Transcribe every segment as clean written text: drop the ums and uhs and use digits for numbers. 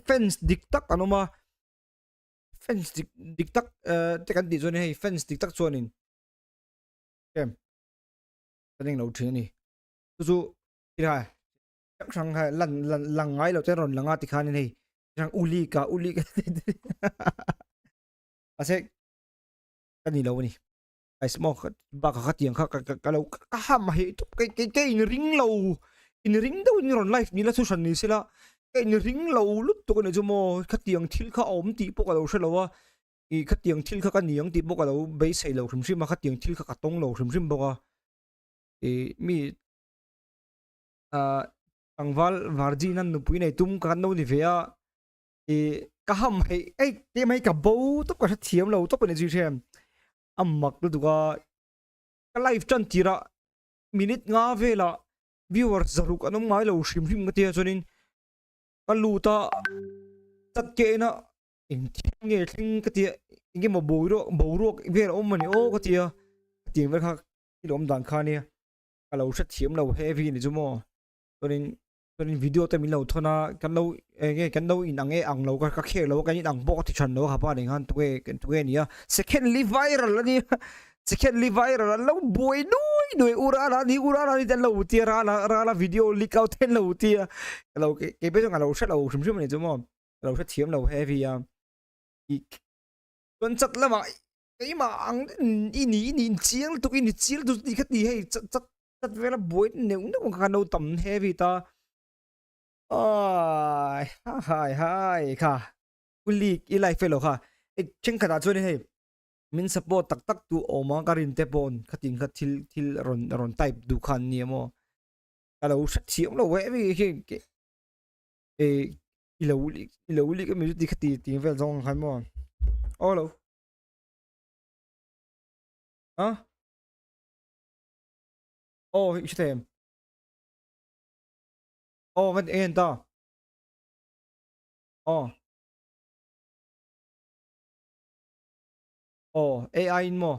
fence diktak anoma fence diktak te kan ti zone hei fence diktak chuanin kem taning lo thing ni chu ti ha chang sang ha lan lan langai lo te ron langa ti khan ni chang uli ka ase kan ni lo ni ai smoke ba ka tiang ka lo ka ha ma hi to cái in ring lo in ring đâu in ron life ni la su san ni sila cái in ring lo lut to ko ne ju mo ka tiang thil kha om ti po ka lo shelo wa i ka tiang thil kha ka niang ti po ka lo be sei lo shim shim ma ka tiang thil kha ka tong lo shim shim bo ka e mi a angwal varji nan nu pui nei tum ka no ni ve a e ka ham hai ai te mai ka bo to ka thiam lo to ko ne ju them amak lu duga ka live chan tira minute nga vela viewer zaruk anong mai lo shim shim ka tia chonin ka luta tat ke na in nge thing ka tia inge mo boiro vel om mani o ka tia ting ver kha kilom dan kha ni ka lo sha thiam lo heavy ni jumo chonin video te min lo thona kan lo nge kan lo in ange ang lo ka khe lo ka ni ang bo ti chan lo ha pa ni han tuwe ni ya secondly viral ani secondly viral lo boy noi urala ni tan lo tia ra video leak out ten lo tia lo ke be jong lo sha lo shim shim ni jumo lo sha thiam lo heavy ya i con chặt là mà cái mà ăn ini chiang tu ini chiang tu đi khát đi hay chặt chặt chặt về là buổi nếu nó còn khăn đâu tầm heavy ta ai hai kha uli ilai fellow kha e cheng khata chone he min support tak tu oma karin te pon khating khat thil ron type du khan ni mo kala u shat chiam lo we vi ke e ilo uli cái mình đi khati ting vel jong khan mo olo hả oh ich tem oh kan en ta oh oh AI in mo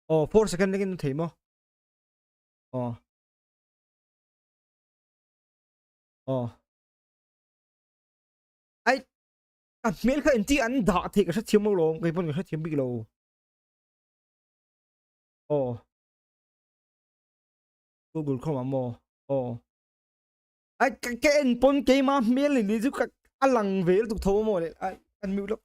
oh 4 second lagi nó thấy mo oh oh ai à mail ka inti an da thì cái sát chiếm mo lo cái pon cái sát chiếm big lo oh Google Chrome mo oh ai cái en pon cái mà mail ni ju ka alang ve tu tho mo le ai an mi lo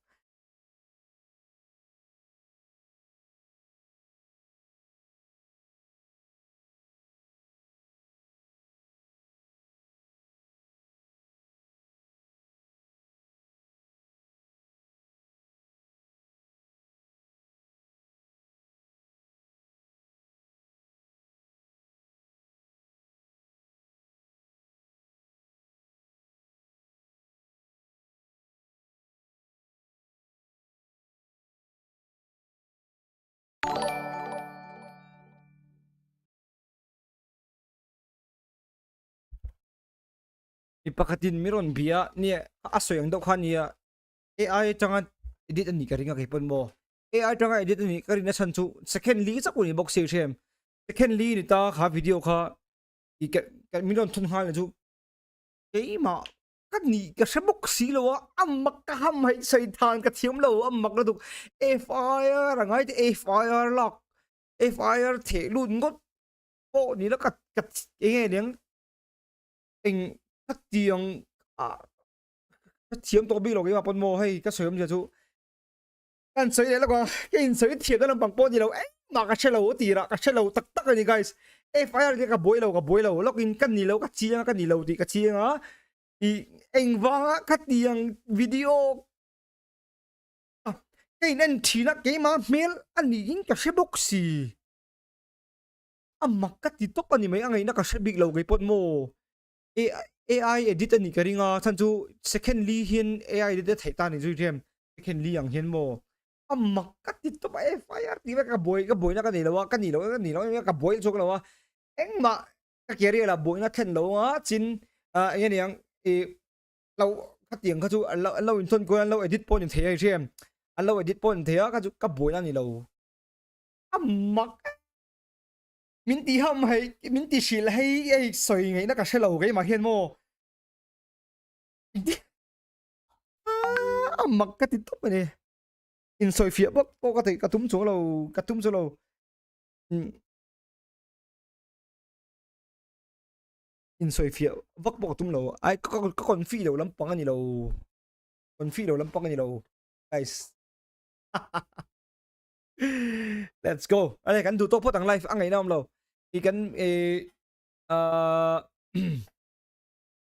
ipakatin miron bia ni aso yang dok khan ya AI changa edit ani ka ringa kai pon mo AI changa edit ani ka ringa san chu secondly cha kuni box se them secondly ni ta kha video kha i ka miron thun hal chu ei ma ka ni ka se box si lo amak ka ham hai sai than ka thiam lo amak lo du fire rangai te fire lock fire the lun ngot po ni lo ka nghe tiếng tình các tiếng à các chiếm tổ bi lo cái mà pon mo hay các sớm giờ chú anh sấy đấy là có cái anh sấy thiệt đó là bằng pon gì đâu ấy mà cái xe lâu tí ra cái xe lâu tắc tắc này guys ê phải là cái bối lâu login cái gì lâu cái gì lâu thì cái chiang á thì anh vang á các tiếng video à, cái nên chỉ là cái mà mail anh nhìn cái xe box gì mặc cái gì tốt anh mấy anh ấy nó cái xe big lâu cái pon mo AI edit ani karinga chanchu secondly hian AI edit thai ta ni ju them secondly ang hian mo amak ka ti to ba fire ti ka boy na ka ni lo ka boy chok lo eng ma ka keri la boy na then lo a chin yan yang e lo ka tiang ka chu lo in thon ko lo edit pon thei them lo edit pon thei ka chu ka boy na ni lo amak min ti ham hay min ti shil hay ai soi ngai na ka shelo cái mà hiền mo mặc cái tin tốt này in soi phía bắc có thể cả túm chỗ lâu cả túm chỗ lâu in soi phía bắc bắc túm lâu ai có con phi đầu lắm băng anh lâu con phi đầu lắm băng anh lâu guys let's go ở đây cảnh tụ tốt phốt thằng live ăn ngày nào lâu thì cảnh